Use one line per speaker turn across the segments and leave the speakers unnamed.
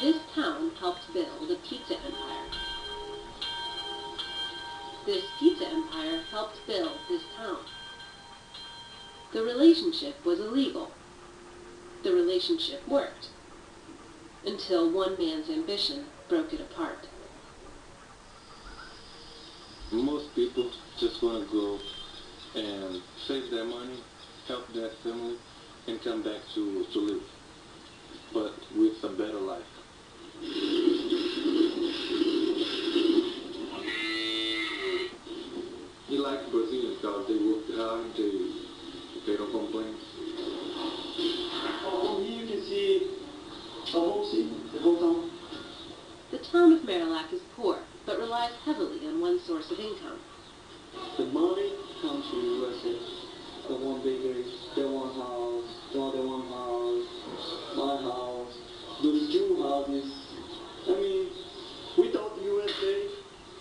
This town helped build a pizza empire. This pizza empire helped build this town. The relationship was illegal. The relationship worked. Until one man's ambition broke it apart.
Most people just want to go and save their money, help their family, and come back to live, but with a better life. You like Brazilians because they work hard, they don't complain.
Oh, here you can see the whole city, the whole town.
The town of Marilac is poor, but relies heavily on one source of income.
The money comes from the USA. The one bakery, the one house, the other one house, my house, those two houses. I mean, without the USA,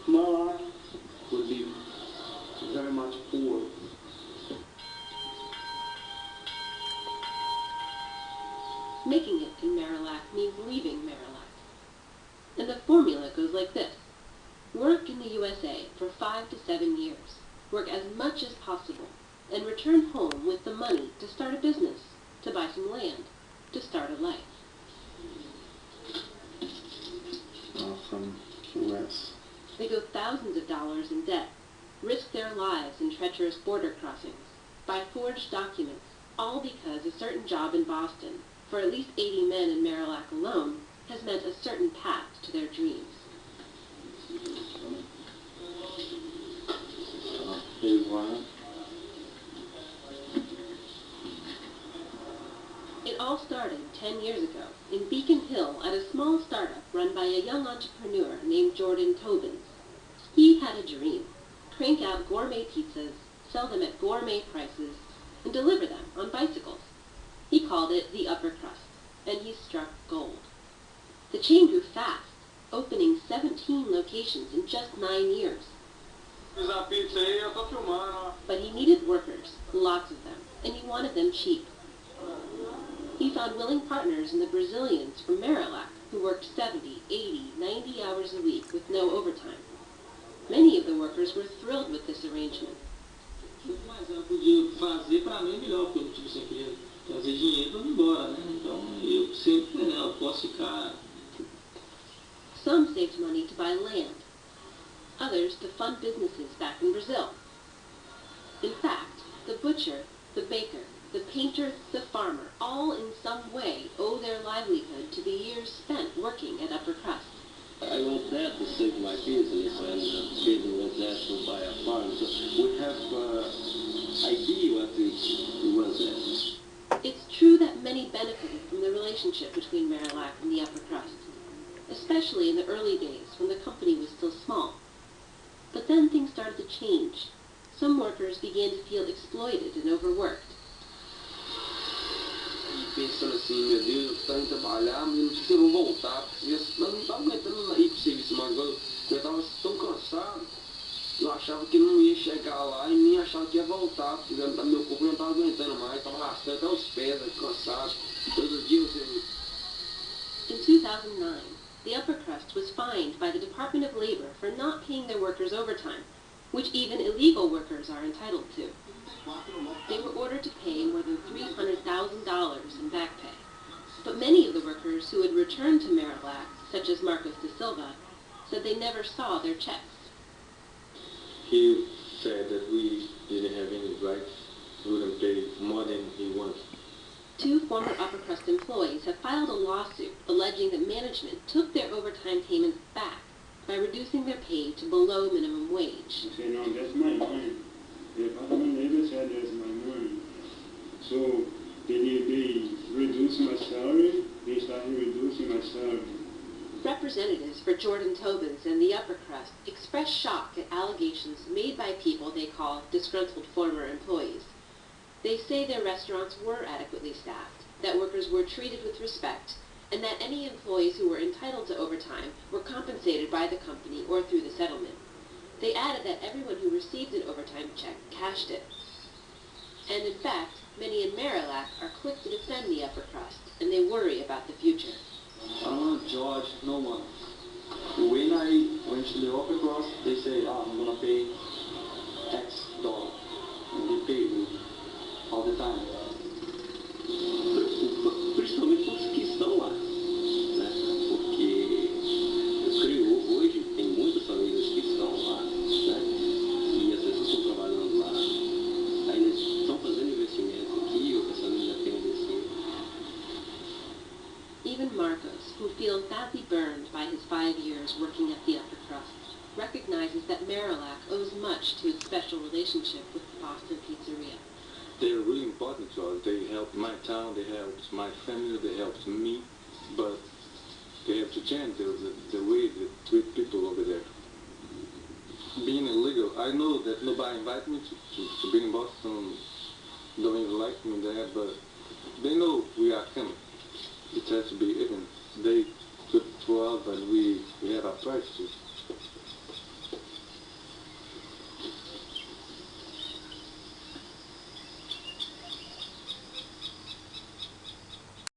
Marilac would be very much poor.
Making it in Marilac means leaving Marilac. And the formula goes like this. Work in the USA for 5 to 7 years. Work as much as possible. And return home with the money to start a business, to buy some land, to start a life.
From US.
They go thousands of dollars in debt, risk their lives in treacherous border crossings, buy forged documents, all because a certain job in Boston, for at least 80 men in Marilac alone, has meant a certain path to their dreams.
Here's one.
It all started 10 years ago in Beacon Hill at a small startup run by a young entrepreneur named Jordan Tobin. He had a dream: crank out gourmet pizzas, sell them at gourmet prices, and deliver them on bicycles. He called it the upper crust, and he struck gold. The chain grew fast, opening 17 locations in just 9 years. But he needed workers, lots of them, and he wanted them cheap. He found willing partners in the Brazilians from Marilac who worked 70, 80, 90 hours a week with no overtime. Many of the workers were thrilled with this arrangement.
Mas ela podia fazer para mim melhor, porque eu tipo, sempre trazer dinheiro para ir embora, né? Então eu sempre, né, eu posso ficar.
Some saved money to buy land, others to fund businesses back in Brazil. In fact, the butcher, the baker, the painter, the farmer, all in some way owe their livelihood to the years spent working at Upper Crust.
I was there to save my business, and the business was there to buy a farm, so we have idea what it was there.
It's true that many benefited from the relationship between Marilac and the Upper Crust, especially in the early days when the company was still small. But then things started to change. Some workers began to feel exploited and overworked.
Pensando assim, meu Deus, eu tô indo trabalhar, mas não sei se eu vou voltar, porque eu não estava aguentando ir pro serviço mais, eu estava tão cansado, eu achava que não ia chegar lá e nem achava que ia voltar, porque meu corpo não estava aguentando mais, estava arrastando até os pés, cansado, todos os dias eu...
In 2009, the Upper Crust was fined by the Department of Labor for not paying their workers overtime, which even illegal workers are entitled to. They were ordered to pay more than $300,000 in back pay. But many of the workers who had returned to Marilac, such as Marcos da Silva, said they never saw their checks.
He said that we didn't have any rights, we wouldn't pay more than he wanted.
2 former Upper Crust employees have filed a lawsuit alleging that management took their overtime payments back by reducing their pay to below minimum wage.
Say, no, that's my money. The Department of Labor said that's my money. So they reduced my salary, they started reducing my salary.
Representatives for Jordan Tobins and the Upper Crust expressed shock at allegations made by people they call disgruntled former employees. They say their restaurants were adequately staffed, that workers were treated with respect, and that any employees who were entitled to overtime were compensated by the company or through the settlement. They added that everyone who received an overtime check cashed it. And in fact, many in Marilac are quick to defend the Upper Crust, and they worry about the future.
I don't want to George, no one. When I went to the upper cross, they say, I'm gonna pay X dollar. And they pay me all the time.
Preocupa, principalmente os que estão lá, né? Porque eu creio hoje tem muitas famílias que estão lá, né? E as pessoas estão trabalhando lá, aí eles estão fazendo investimento aqui, outras famílias querem investir.
Even Marcos, who feels badly burned by his 5 years working at the upper crust, recognizes that Marilac owes much to its special relationship with the Boston Pizzeria.
They're really important to us. They helped my town, they helped my family, they helped me, but they have to change the way they treat people over there. Being illegal, I know that nobody invited me to be in Boston, don't even like me there, but they know we are coming. It has to be even. They took for us, but we have a price to